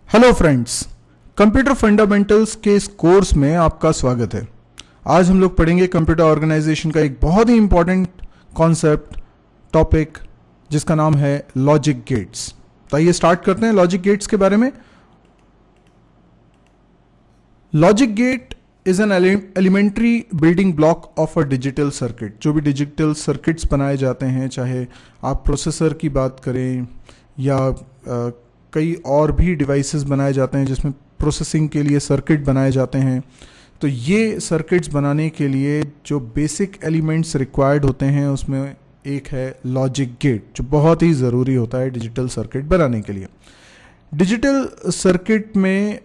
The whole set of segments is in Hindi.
हेलो फ्रेंड्स, कंप्यूटर फंडामेंटल्स के इस कोर्स में आपका स्वागत है। आज हम लोग पढ़ेंगे कंप्यूटर ऑर्गेनाइजेशन का एक बहुत ही इंपॉर्टेंट कॉन्सेप्ट टॉपिक जिसका नाम है लॉजिक गेट्स। तो आइए स्टार्ट करते हैं लॉजिक गेट्स के बारे में। Logic gate is an elementary building block of a digital circuit. जो भी डिजिटल सर्किट्स बनाए जाते हैं, चाहे आप प्रोसेसर की बात करें या कई और भी डिवाइसेस बनाए जाते हैं जिसमें प्रोसेसिंग के लिए सर्किट बनाए जाते हैं, तो ये सर्किट्स बनाने के लिए जो बेसिक एलिमेंट्स रिक्वायर्ड होते हैं उसमें एक है लॉजिक गेट, जो बहुत ही ज़रूरी होता है डिजिटल सर्किट बनाने के लिए। डिजिटल सर्किट में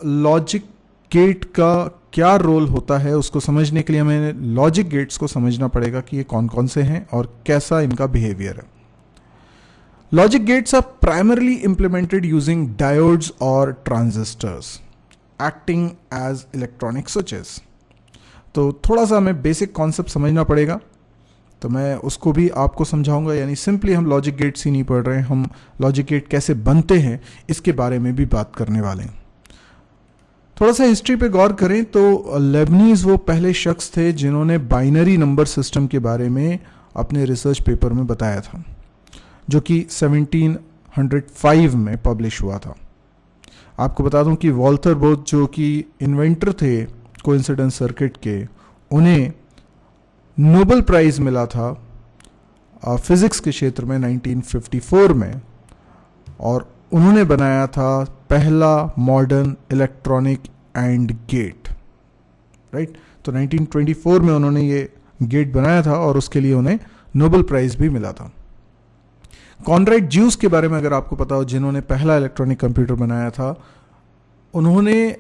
लॉजिक गेट का क्या रोल होता है उसको समझने के लिए हमें लॉजिक गेट्स को समझना पड़ेगा कि ये कौन कौन से हैं और कैसा इनका बिहेवियर है। Logic gates are primarily implemented using diodes or transistors, acting as electronic switches. तो थोड़ा सा हमें बेसिक कॉन्सेप्ट समझना पड़ेगा, तो मैं उसको भी आपको समझाऊंगा। यानी सिंपली हम लॉजिक गेट्स ही नहीं पढ़ रहे हैं, हम लॉजिक गेट कैसे बनते हैं इसके बारे में भी बात करने वाले हैं। थोड़ा सा हिस्ट्री पे गौर करें तो लेबनीज वो पहले शख्स थे जिन्होंने बाइनरी नंबर सिस्टम के बारे में अपने रिसर्च पेपर में बताया था, जो कि 1705 में पब्लिश हुआ था। आपको बता दूं कि वॉल्टर बोथ जो कि इन्वेंटर थे कोइंसिडेंस सर्किट के, उन्हें नोबेल प्राइज मिला था फिजिक्स के क्षेत्र में 1954 में, और उन्होंने बनाया था पहला modern electronic and gate, right. तो 1924 में उन्होंने ये गेट बनाया था और उसके लिए उन्हें नोबेल प्राइज भी मिला था। कॉनराड ज्यूस के बारे में अगर आपको पता हो, जिन्होंने पहला इलेक्ट्रॉनिक कंप्यूटर बनाया था, उन्होंने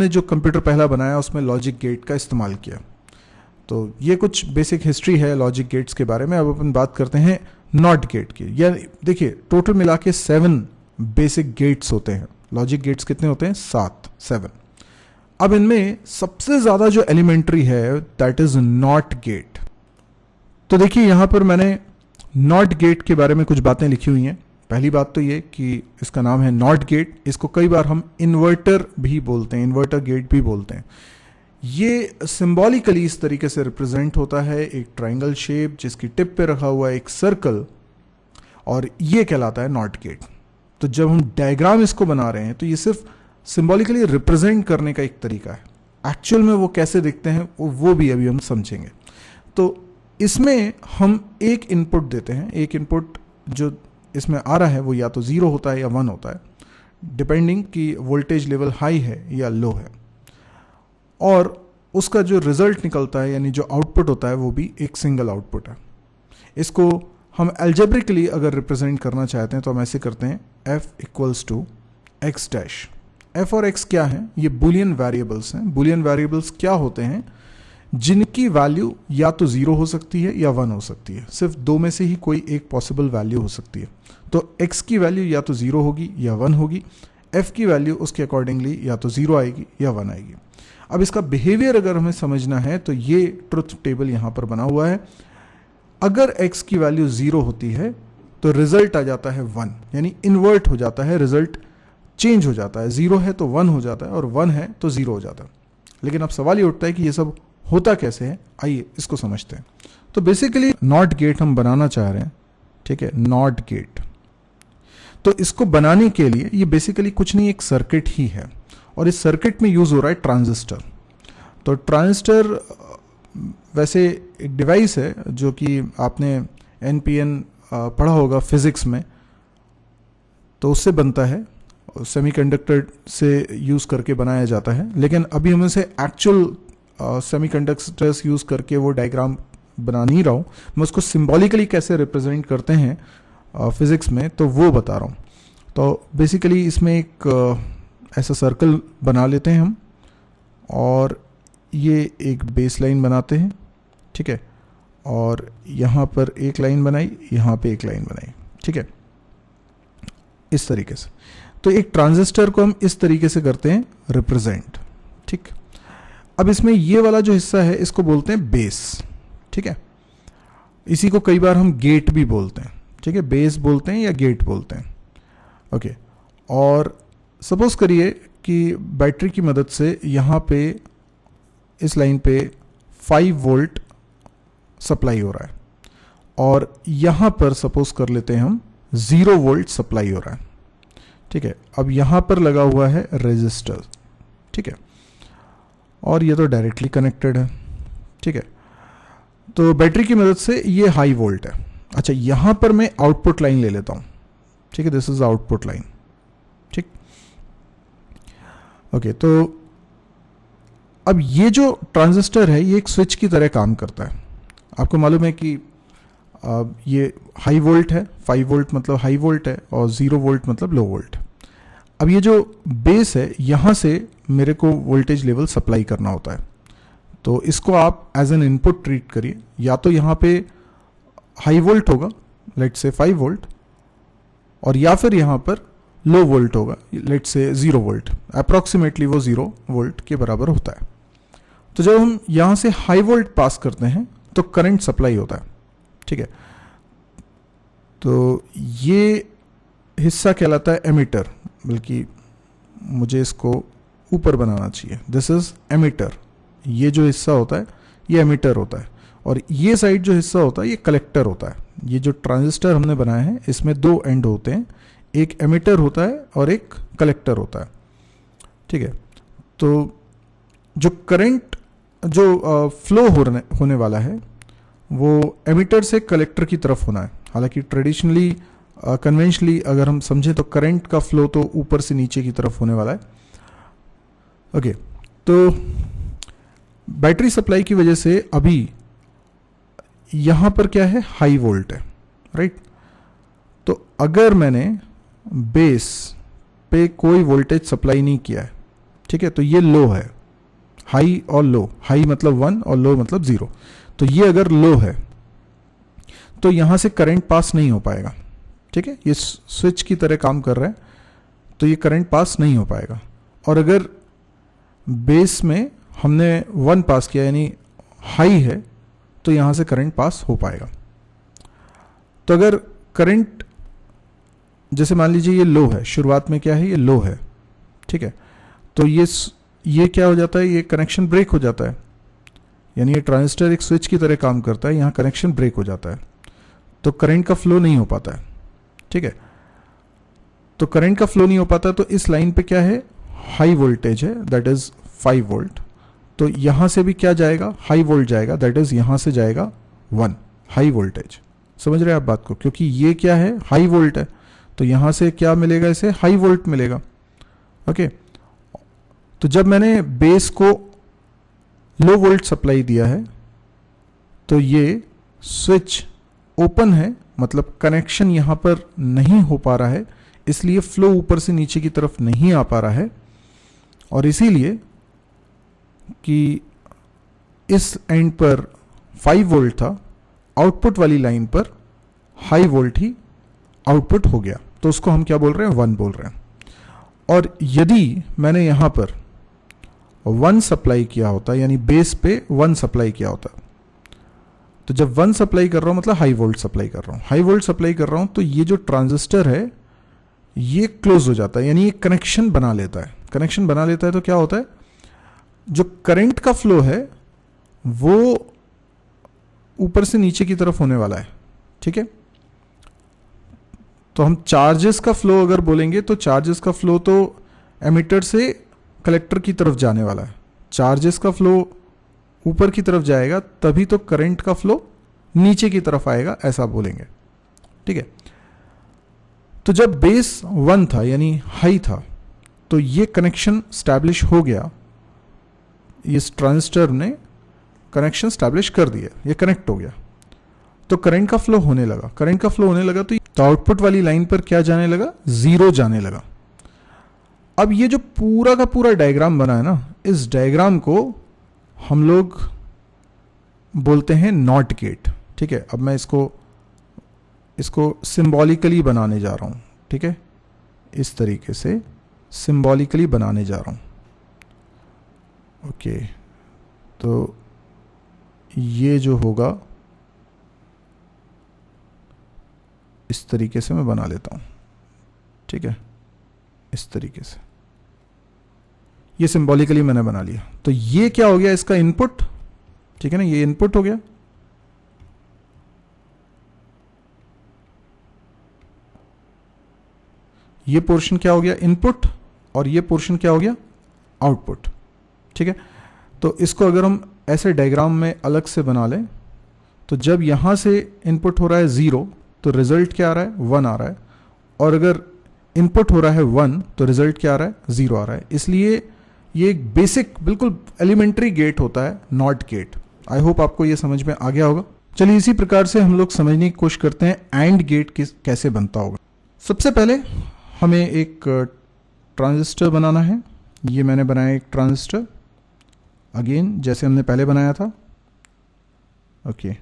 जो कंप्यूटर पहला बनाया उसमें लॉजिक गेट का इस्तेमाल किया। तो ये कुछ बेसिक हिस्ट्री है लॉजिक गेट्स के बारे में। अब अपन बात करते हैं नॉट गेट की। या देखिए, टोटल मिला के 7 बेसिक गेट्स होते हैं। लॉजिक गेट्स कितने होते हैं? 7। अब इनमें सबसे ज्यादा जो एलिमेंट्री है दैट इज नॉट गेट। तो देखिए, यहां पर मैंने नॉट गेट के बारे में कुछ बातें लिखी हुई हैं। पहली बात तो ये कि इसका नाम है नॉट गेट। इसको कई बार हम इन्वर्टर भी बोलते हैं, इन्वर्टर गेट भी बोलते हैं। ये सिंबॉलिकली इस तरीके से रिप्रेजेंट होता है, एक ट्रायंगल शेप जिसकी टिप पे रखा हुआ है एक सर्कल, और ये कहलाता है नॉट गेट। तो जब हम डायग्राम इसको बना रहे हैं तो ये सिर्फ सिंबॉलिकली रिप्रेजेंट करने का एक तरीका है। एक्चुअल में वो कैसे दिखते हैं वो भी अभी हम समझेंगे। तो इसमें हम एक इनपुट देते हैं। एक इनपुट जो इसमें आ रहा है वो या तो 0 होता है या 1 होता है, डिपेंडिंग कि वोल्टेज लेवल हाई है या लो है। और उसका जो रिजल्ट निकलता है, यानी जो आउटपुट होता है, वो भी एक सिंगल आउटपुट है। इसको हम एल्जेब्रिकली अगर रिप्रेजेंट करना चाहते हैं तो हम ऐसे करते हैं, f = x'। f और x क्या है? ये बुलियन वेरिएबल्स हैं। बुलियन वेरिएबल्स क्या होते हैं? जिनकी वैल्यू या तो 0 हो सकती है या 1 हो सकती है। सिर्फ दो में से ही कोई एक पॉसिबल वैल्यू हो सकती है। तो x की वैल्यू या तो 0 होगी या 1 होगी, f की वैल्यू उसके अकॉर्डिंगली या तो 0 आएगी या 1 आएगी। अब इसका बिहेवियर अगर हमें समझना है तो ये ट्रुथ टेबल यहां पर बना हुआ है। अगर x की वैल्यू 0 होती है तो रिजल्ट आ जाता है 1, यानी इन्वर्ट हो जाता है, रिजल्ट चेंज हो जाता है। 0 है तो 1 हो जाता है और 1 है तो 0 हो जाता है। लेकिन अब सवाल ये उठता है कि ये सब होता कैसे है। आइए इसको समझते हैं। तो बेसिकली नॉट गेट हम बनाना चाह रहे हैं, ठीक है, नॉट गेट। तो इसको बनाने के लिए ये बेसिकली कुछ नहीं, एक सर्किट ही है, और इस सर्किट में यूज हो रहा है ट्रांजिस्टर। तो ट्रांजिस्टर वैसे एक डिवाइस है जो कि आपने एनपीएन पढ़ा होगा फिजिक्स में, तो उससे बनता है, सेमीकंडक्टर से यूज करके बनाया जाता है। लेकिन अभी हम इसे एक्चुअल सेमीकंडक्टर्स यूज करके वो डायग्राम बना नहीं रहा हूं, मैं उसको सिंबॉलिकली कैसे रिप्रेजेंट करते हैं फिजिक्स में, तो वो बता रहा हूं। तो बेसिकली इसमें एक ऐसा सर्कल बना लेते हैं हम, और ये एक बेस लाइन बनाते हैं, ठीक है, और यहां पर एक लाइन बनाई, यहां पे एक लाइन बनाई, ठीक है, इस तरीके से। तो एक ट्रांजिस्टर को हम इस तरीके से करते हैं रिप्रेजेंट, ठीक। अब इसमें ये वाला जो हिस्सा है इसको बोलते हैं बेस, ठीक है। इसी को कई बार हम गेट भी बोलते हैं, ठीक है, बेस बोलते हैं या गेट बोलते हैं, ओके। और सपोज करिए कि बैटरी की मदद से यहाँ पे इस लाइन पे 5 वोल्ट सप्लाई हो रहा है और यहाँ पर सपोज कर लेते हैं हम 0 वोल्ट सप्लाई हो रहा है। ठीक है, अब यहाँ पर लगा हुआ है रेजिस्टर। ठीक है, और ये तो डायरेक्टली कनेक्टेड है। ठीक है, तो बैटरी की मदद से ये हाई वोल्ट है। अच्छा, यहाँ पर मैं आउटपुट लाइन ले लेता हूँ। ठीक है, दिस इज आउटपुट लाइन। ठीक, ओके, तो अब ये जो ट्रांजिस्टर है ये एक स्विच की तरह काम करता है। आपको मालूम है कि ये हाई वोल्ट है, 5 वोल्ट मतलब हाई वोल्ट है और 0 वोल्ट मतलब लो वोल्ट। अब ये जो बेस है यहाँ से मेरे को वोल्टेज लेवल सप्लाई करना होता है, तो इसको आप एज एन इनपुट ट्रीट करिए। या तो यहाँ पे हाई वोल्ट होगा, लेट से 5 वोल्ट, और या फिर यहाँ पर लो वोल्ट होगा, लेट से 0 वोल्ट। अप्रॉक्सीमेटली वो 0 वोल्ट के बराबर होता है। तो जब हम यहाँ से हाई वोल्ट पास करते हैं तो करंट सप्लाई होता है। ठीक है, तो ये हिस्सा कहलाता है एमिटर, बल्कि मुझे इसको ऊपर बनाना चाहिए। This is emitter. ये जो हिस्सा होता है ये एमिटर होता है, और ये साइड जो हिस्सा होता है ये कलेक्टर होता है। ये जो ट्रांजिस्टर हमने बनाया है इसमें 2 एंड होते हैं, एक एमिटर होता है और एक कलेक्टर होता है। ठीक है, तो जो करंट जो फ्लो होने वाला है वो एमिटर से कलेक्टर की तरफ होना है। हालांकि ट्रेडिशनली कन्वेंशनली अगर हम समझें तो करंट का फ्लो तो ऊपर से नीचे की तरफ होने वाला है। ओके, तो बैटरी सप्लाई की वजह से अभी यहां पर क्या है, हाई वोल्ट है, राइट। तो अगर मैंने बेस पे कोई वोल्टेज सप्लाई नहीं किया है, ठीक है, तो ये लो है। हाई और लो, हाई मतलब 1 और लो मतलब 0। तो ये अगर लो है तो यहां से करंट पास नहीं हो पाएगा। ठीक है, ये स्विच की तरह काम कर रहा है, तो ये करंट पास नहीं हो पाएगा। और अगर बेस में हमने 1 पास किया यानी हाई है, तो यहां से करंट पास हो पाएगा। तो अगर करंट, जैसे मान लीजिए ये लो है, शुरुआत में क्या है, ये लो है। ठीक है, तो ये क्या हो जाता है, ये कनेक्शन ब्रेक हो जाता है। यानी ये ट्रांजिस्टर एक स्विच की तरह काम करता है, यहां कनेक्शन ब्रेक हो जाता है, तो करंट का फ्लो नहीं हो पाता है। ठीक है, तो करंट का फ्लो नहीं हो पाता, तो इस लाइन पे क्या है, हाई वोल्टेज है, दैट इज 5 वोल्ट। तो यहां से भी क्या जाएगा, हाई वोल्ट जाएगा, दैट इज यहां से जाएगा 1 हाई वोल्टेज। समझ रहे हैं आप बात को, क्योंकि ये क्या है, हाई वोल्ट है, तो यहां से क्या मिलेगा, इसे हाई वोल्ट मिलेगा। ओके, तो जब मैंने बेस को लो वोल्ट सप्लाई दिया है तो ये स्विच ओपन है, मतलब कनेक्शन यहां पर नहीं हो पा रहा है, इसलिए फ्लो ऊपर से नीचे की तरफ नहीं आ पा रहा है। और इसीलिए कि इस एंड पर 5 वोल्ट था, आउटपुट वाली लाइन पर हाई वोल्ट ही आउटपुट हो गया, तो उसको हम क्या बोल रहे हैं, 1 बोल रहे हैं। और यदि मैंने यहां पर 1 सप्लाई किया होता, यानी बेस पे 1 सप्लाई किया होता, तो जब 1 सप्लाई कर रहा हूं मतलब हाई वोल्ट सप्लाई कर रहा हूं, हाई वोल्ट सप्लाई कर रहा हूं, तो ये जो ट्रांजिस्टर है ये क्लोज हो जाता है, यानी ये कनेक्शन बना लेता है। कनेक्शन बना लेता है तो क्या होता है, जो करंट का फ्लो है वो ऊपर से नीचे की तरफ होने वाला है। ठीक है, तो हम चार्जेस का फ्लो अगर बोलेंगे तो चार्जेस का फ्लो तो एमिटर से कलेक्टर की तरफ जाने वाला है। चार्जेस का फ्लो ऊपर की तरफ जाएगा, तभी तो करंट का फ्लो नीचे की तरफ आएगा, ऐसा बोलेंगे। ठीक है, तो जब बेस 1 था यानी हाई था, तो ये कनेक्शन स्टैब्लिश हो गया, इस ट्रांजिस्टर ने कनेक्शन स्टैब्लिश कर दिया, ये कनेक्ट हो गया, तो करंट का फ्लो होने लगा। करंट का फ्लो होने लगा तो आउटपुट वाली लाइन पर क्या जाने लगा, 0 जाने लगा। अब ये जो पूरा का पूरा डायग्राम बना है ना, इस डायग्राम को हम लोग बोलते हैं नॉट गेट। ठीक है, अब मैं इसको सिंबॉलिकली बनाने जा रहा हूं। ठीक है, इस तरीके से सिंबॉलिकली बनाने जा रहा हूं। ओके, तो ये जो होगा इस तरीके से मैं बना लेता हूं। ठीक है, इस तरीके से, ये सिंबॉलिकली मैंने बना लिया। तो ये क्या हो गया, इसका इनपुट, ठीक है ना, ये इनपुट हो गया। ये पोर्शन क्या हो गया, इनपुट, और ये पोर्शन क्या हो गया, आउटपुट। ठीक है, तो इसको अगर हम ऐसे डायग्राम में अलग से बना लें, तो जब यहां से इनपुट हो रहा है 0 तो रिजल्ट क्या आ रहा है, 1 आ रहा है, और अगर इनपुट हो रहा है 1 तो रिजल्ट क्या आ रहा है, 0 आ रहा है। इसलिए ये एक बेसिक बिल्कुल एलिमेंट्री गेट होता है, नॉट गेट। आई होप आपको ये समझ में आ गया होगा। चलिए इसी प्रकार से हम लोग समझने की कोशिश करते हैं एंड गेट कैसे बनता होगा। सबसे पहले हमें एक ट्रांजिस्टर बनाना है। ये मैंने बनाया एक ट्रांजिस्टर, अगेन जैसे हमने पहले बनाया था। ओके,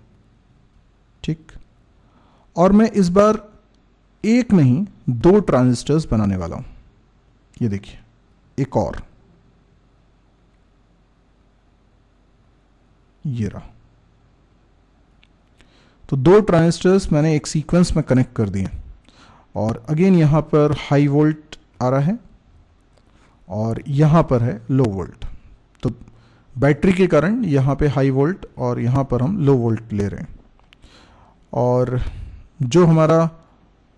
ठीक। और मैं इस बार एक नहीं 2 ट्रांजिस्टर्स बनाने वाला हूं। ये देखिए, एक और, ये रहा। तो 2 ट्रांजिस्टर्स मैंने एक सीक्वेंस में कनेक्ट कर दिए, और अगेन यहां पर हाई वोल्ट आ रहा है और यहां पर है लो वोल्ट। तो बैटरी के कारण यहां पे हाई वोल्ट और यहां पर हम लो वोल्ट ले रहे हैं। और जो हमारा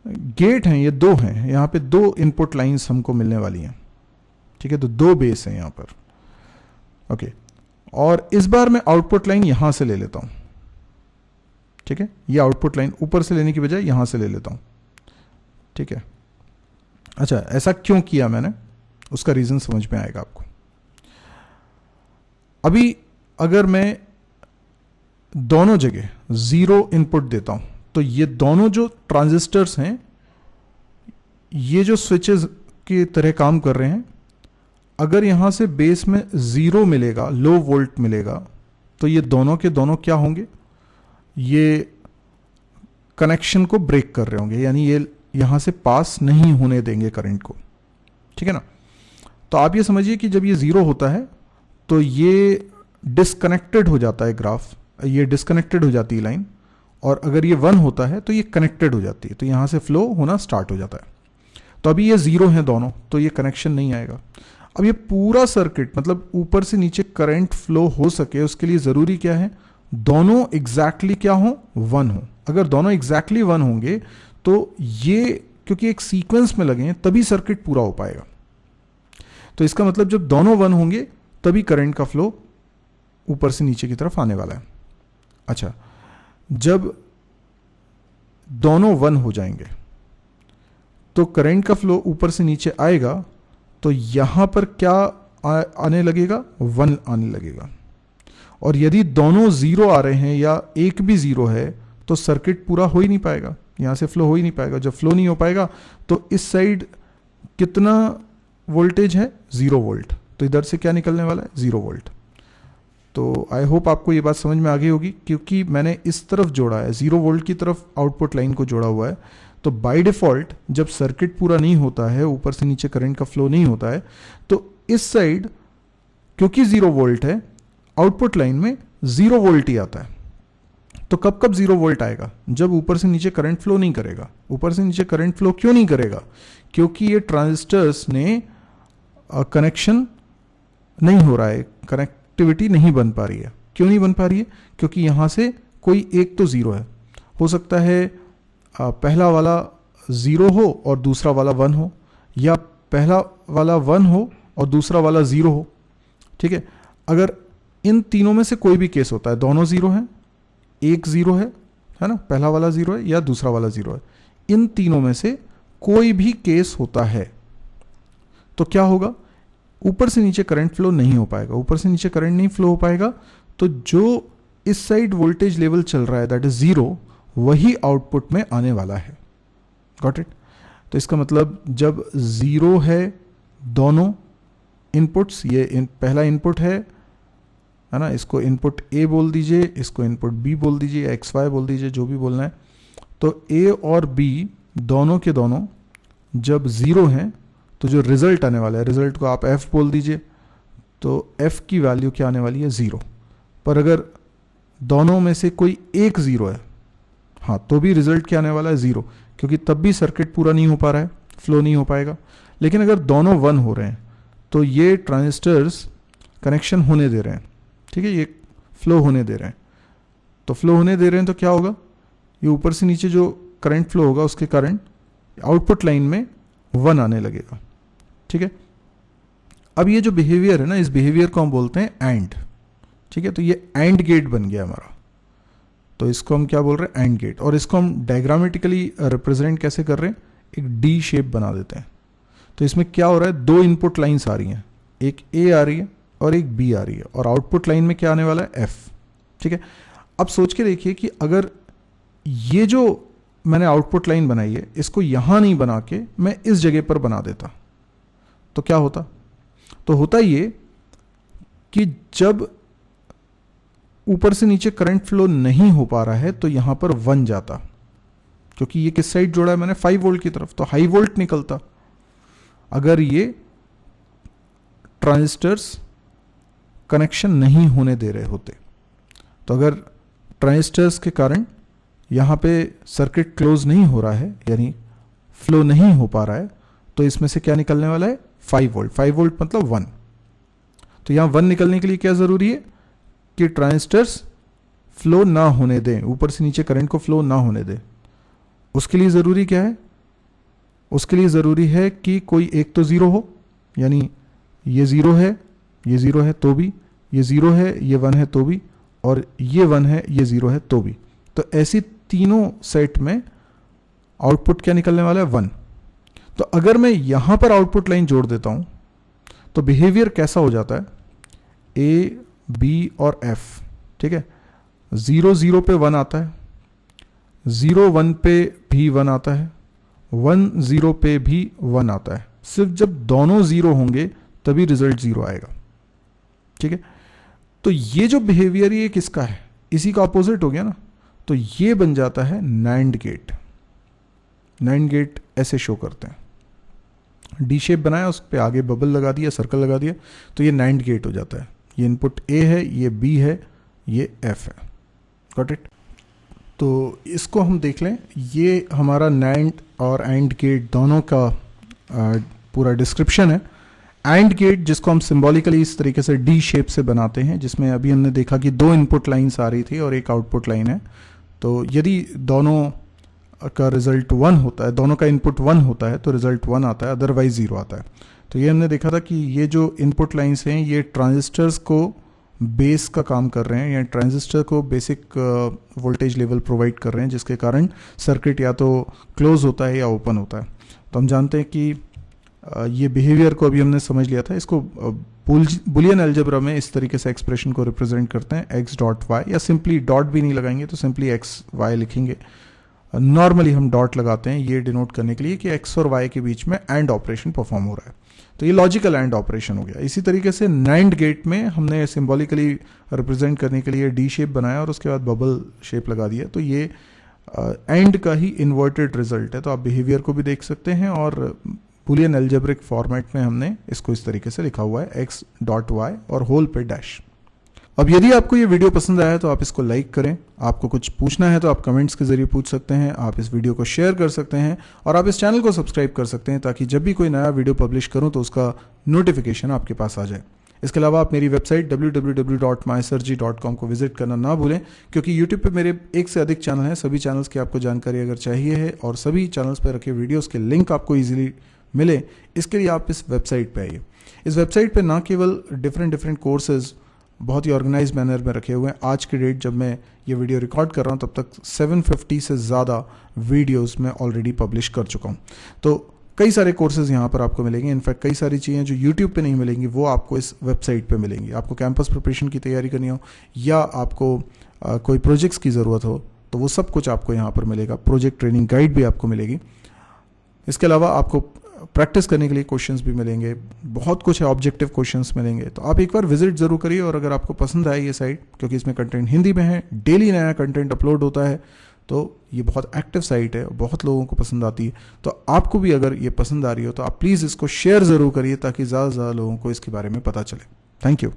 गेट है ये 2 हैं, यहां पे 2 इनपुट लाइंस हमको मिलने वाली हैं। ठीक है, तो 2 बेस हैं यहां पर। ओके, और इस बार मैं आउटपुट लाइन यहां से ले लेता हूं। ठीक है, ये आउटपुट लाइन ऊपर से लेने की बजाय यहां से ले लेता हूं। ठीक है, अच्छा ऐसा क्यों किया मैंने, उसका रीजन समझ में आएगा आपको। अभी अगर मैं दोनों जगह 0 इनपुट देता हूं, तो ये दोनों जो ट्रांजिस्टर्स हैं ये जो स्विचेस की तरह काम कर रहे हैं। अगर यहां से बेस में 0 मिलेगा, लो वोल्ट मिलेगा, तो ये दोनों के दोनों क्या होंगे, ये कनेक्शन को ब्रेक कर रहे होंगे, यानी ये यहां से पास नहीं होने देंगे करंट को। ठीक है ना। तो आप ये समझिए कि जब ये 0 होता है तो ये डिस्कनेक्टेड हो जाता है ग्राफ, ये डिस्कनेक्टेड हो जाती है लाइन, और अगर ये 1 होता है तो ये कनेक्टेड हो जाती है, तो यहां से फ्लो होना स्टार्ट हो जाता है। तो अभी ये 0 है दोनों, तो ये कनेक्शन नहीं आएगा। अब ये पूरा सर्किट, मतलब ऊपर से नीचे करंट फ्लो हो सके, उसके लिए जरूरी क्या है, दोनों एग्जैक्टली क्या हो, 1 हो। अगर दोनों एग्जैक्टली 1 होंगे तो ये, क्योंकि एक सीक्वेंस में लगे हैं, तभी सर्किट पूरा हो पाएगा। तो इसका मतलब जब दोनों 1 होंगे तभी करंट का फ्लो ऊपर से नीचे की तरफ आने वाला है। अच्छा, जब दोनों 1 हो जाएंगे तो करंट का फ्लो ऊपर से नीचे आएगा, तो यहां पर क्या आने लगेगा, 1 आने लगेगा। और यदि दोनों 0 आ रहे हैं या एक भी 0 है तो सर्किट पूरा हो ही नहीं पाएगा, यहां से फ्लो हो ही नहीं पाएगा। जब फ्लो नहीं हो पाएगा तो इस साइड कितना वोल्टेज है, 0 वोल्ट, तो इधर से क्या निकलने वाला है, 0 वोल्ट। तो आई होप आपको ये बात समझ में आ गई होगी, क्योंकि मैंने इस तरफ जोड़ा है, 0 वोल्ट की तरफ आउटपुट लाइन को जोड़ा हुआ है। तो बाय डिफॉल्ट जब सर्किट पूरा नहीं होता है, ऊपर से नीचे करंट का फ्लो नहीं होता है, तो इस साइड क्योंकि 0 वोल्ट है, आउटपुट लाइन में 0 वोल्ट ही आता है। तो कब कब 0 वोल्ट आएगा, जब ऊपर से नीचे करंट फ्लो नहीं करेगा। ऊपर से नीचे करंट फ्लो क्यों नहीं करेगा, क्योंकि ये ट्रांजिस्टर्स ने कनेक्शन नहीं हो रहा है, कनेक्टिविटी नहीं बन पा रही है। क्यों नहीं बन पा रही है, क्योंकि यहां से कोई एक तो 0 है। हो सकता है पहला वाला 0 हो और दूसरा वाला 1 हो, या पहला वाला 1 हो और दूसरा वाला 0 हो। ठीक है, अगर इन तीनों में से कोई भी केस होता है, दोनों 0 हैं, एक 0 है ना, पहला वाला 0 है या दूसरा वाला 0 है, इन तीनों में से कोई भी केस होता है तो क्या होगा, ऊपर से नीचे करंट फ्लो नहीं हो पाएगा। ऊपर से नीचे करंट नहीं फ्लो हो पाएगा तो जो इस साइड वोल्टेज लेवल चल रहा है, दैट इज 0, वही आउटपुट में आने वाला है। Got it. तो इसका मतलब जब 0 है दोनों इनपुट्स, ये पहला इनपुट है ना, इसको इनपुट ए बोल दीजिए, इसको इनपुट बी बोल दीजिए, एक्स वाई बोल दीजिए, जो भी बोलना है। तो ए और बी दोनों के दोनों जब 0 हैं तो जो रिजल्ट आने वाला है, रिजल्ट को आप एफ बोल दीजिए, तो एफ की वैल्यू क्या आने वाली है, 0। पर अगर दोनों में से कोई एक 0 है, हाँ, तो भी रिजल्ट क्या आने वाला है, 0, क्योंकि तब भी सर्किट पूरा नहीं हो पा रहा है, फ्लो नहीं हो पाएगा। लेकिन अगर दोनों 1 हो रहे हैं तो ये ट्रांजिस्टर्स कनेक्शन होने दे रहे हैं, ठीक है, ये फ्लो होने दे रहे हैं। तो फ्लो होने दे रहे हैं तो क्या होगा, ये ऊपर से नीचे जो करंट फ्लो होगा उसके कारण आउटपुट लाइन में 1 आने लगेगा, ठीक है। अब ये जो बिहेवियर है ना, इस बिहेवियर को हम बोलते हैं एंड, ठीक है। तो ये एंड गेट बन गया हमारा, तो इसको हम क्या बोल रहे हैं, एंड गेट। और इसको हम डायग्रामेटिकली रिप्रेजेंट कैसे कर रहे हैं, एक डी शेप बना देते हैं। तो इसमें क्या हो रहा है, 2 इनपुट लाइंस आ रही हैं, एक ए आ रही है और एक बी आ रही है, और आउटपुट लाइन में क्या आने वाला है, एफ, ठीक है। अब सोच के देखिए कि अगर ये जो मैंने आउटपुट लाइन बनाई है इसको यहां नहीं बना के मैं इस जगह पर बना देता तो क्या होता, तो होता ये कि जब ऊपर से नीचे करंट फ्लो नहीं हो पा रहा है तो यहां पर 1 जाता, क्योंकि ये किस साइड जोड़ा है मैंने, 5 वोल्ट की तरफ, तो हाई वोल्ट निकलता। अगर ये ट्रांजिस्टर्स कनेक्शन नहीं होने दे रहे होते, तो अगर ट्रांजिस्टर्स के कारण यहां पे सर्किट क्लोज नहीं हो रहा है, यानी फ्लो नहीं हो पा रहा है, तो इसमें से क्या निकलने वाला है, 5 वोल्ट। 5 वोल्ट मतलब 1। तो यहां 1 निकलने के लिए क्या जरूरी है कि ट्रांजिस्टर्स फ्लो ना होने दें, ऊपर से नीचे करंट को फ्लो ना होने दें। उसके लिए जरूरी क्या है, उसके लिए जरूरी है कि कोई एक तो 0 हो, यानी ये 0 है, ये 0 है तो भी, ये 0 है, ये 1 है तो भी, और ये 1 है, ये 0 है तो भी। तो ऐसी तीनों सेट में आउटपुट क्या निकलने वाला है, 1। तो अगर मैं यहां पर आउटपुट लाइन जोड़ देता हूं तो बिहेवियर कैसा हो जाता है, ए बी और एफ, ठीक है। 0 0 पे 1 आता है, 0 1 पे भी 1 आता है, 1 0 पे भी 1 आता है। सिर्फ जब दोनों 0 होंगे तभी रिजल्ट 0 आएगा, ठीक है। तो ये जो बिहेवियर ये किसका है, इसी का अपोजिट हो गया ना, तो ये बन जाता है नैंड गेट। नैंड गेट ऐसे शो करते हैं, डी शेप बनाया, उस पर आगे बबल लगा दिया, सर्कल लगा दिया, तो ये नैंड गेट हो जाता है। ये इनपुट ए है, ये बी है, ये एफ है, गॉट इट। तो इसको हम देख लें, ये हमारा नैंड और एंड गेट दोनों का पूरा डिस्क्रिप्शन है। एंड गेट जिसको हम सिंबॉलिकली इस तरीके से डी शेप से बनाते हैं, जिसमें अभी हमने देखा कि 2 इनपुट लाइंस आ रही थी और एक आउटपुट लाइन है। तो यदि दोनों का रिजल्ट 1 होता है, दोनों का इनपुट 1 होता है तो रिजल्ट 1 आता है, अदरवाइज 0 आता है। तो ये हमने देखा था कि ये जो इनपुट लाइंस हैं ये ट्रांजिस्टर्स को बेस का काम कर रहे हैं, या ट्रांजिस्टर को बेसिक वोल्टेज लेवल प्रोवाइड कर रहे हैं, जिसके कारण सर्किट या तो क्लोज होता है या ओपन होता है। तो हम जानते हैं कि ये बिहेवियर को अभी हमने समझ लिया था। इसको बुलियन अलजेब्रा में इस तरीके से एक्सप्रेशन को रिप्रेजेंट करते हैं, एक्स डॉट वाई, या सिंपली डॉट भी नहीं लगाएंगे तो सिंपली एक्स वाई लिखेंगे। नॉर्मली हम डॉट लगाते हैं ये डिनोट करने के लिए कि एक्स और वाई के बीच में एंड ऑपरेशन परफॉर्म हो रहा है, तो ये लॉजिकल एंड ऑपरेशन हो गया। इसी तरीके से नैंड गेट में हमने सिंबॉलिकली रिप्रेजेंट करने के लिए डी शेप बनाया और उसके बाद बबल शेप लगा दिया, तो ये एंड का ही इन्वर्टेड रिजल्ट है। तो आप बिहेवियर को भी देख सकते हैं, और बुलियन अलजेब्रिक फॉर्मेट में हमने इसको इस तरीके से लिखा हुआ है, एक्स डॉट वाई और होल पे डैश। अब यदि आपको ये वीडियो पसंद आया तो आप इसको लाइक करें, आपको कुछ पूछना है तो आप कमेंट्स के जरिए पूछ सकते हैं, आप इस वीडियो को शेयर कर सकते हैं, और आप इस चैनल को सब्सक्राइब कर सकते हैं ताकि जब भी कोई नया वीडियो पब्लिश करूं तो उसका नोटिफिकेशन आपके पास आ जाए। इसके अलावा आप मेरी वेबसाइट www.mysurgery.com को विजिट करना ना भूलें, क्योंकि YouTube पे मेरे 1 से अधिक चैनल हैं। सभी चैनल्स की आपको जानकारी अगर चाहिए है और सभी चैनल्स पर रखे वीडियोस के लिंक आपको इजीली मिले, इसके लिए आप इस वेबसाइट पे आइए। इस वेबसाइट पे ना केवल डिफरेंट कोर्सेज बहुत ही ऑर्गेनाइज मैनर में रखे हुए हैं। आज की डेट जब मैं ये वीडियो रिकॉर्ड कर रहा हूँ तब तक 750 से ज़्यादा वीडियोस मैं ऑलरेडी पब्लिश कर चुका हूँ। तो कई सारे कोर्सेज यहाँ पर आपको मिलेंगे। इनफैक्ट कई सारी चीज़ें जो यूट्यूब पे नहीं मिलेंगी वो आपको इस वेबसाइट पे मिलेंगी। आपको कैंपस प्रिपरेशन की तैयारी करनी हो या आपको कोई प्रोजेक्ट्स की ज़रूरत हो तो वो सब कुछ आपको यहाँ पर मिलेगा। प्रोजेक्ट ट्रेनिंग गाइड भी आपको मिलेगी। इसके अलावा आपको प्रैक्टिस करने के लिए क्वेश्चंस भी मिलेंगे, बहुत कुछ है, ऑब्जेक्टिव क्वेश्चंस मिलेंगे। तो आप एक बार विजिट जरूर करिए, और अगर आपको पसंद आए ये साइट, क्योंकि इसमें कंटेंट हिंदी में है, डेली नया कंटेंट अपलोड होता है, तो ये बहुत एक्टिव साइट है, बहुत लोगों को पसंद आती है। तो आपको भी अगर ये पसंद आ रही हो तो आप प्लीज़ इसको शेयर ज़रूर करिए ताकि ज़्यादा से ज़्यादा लोगों को इसके बारे में पता चले। Thank you.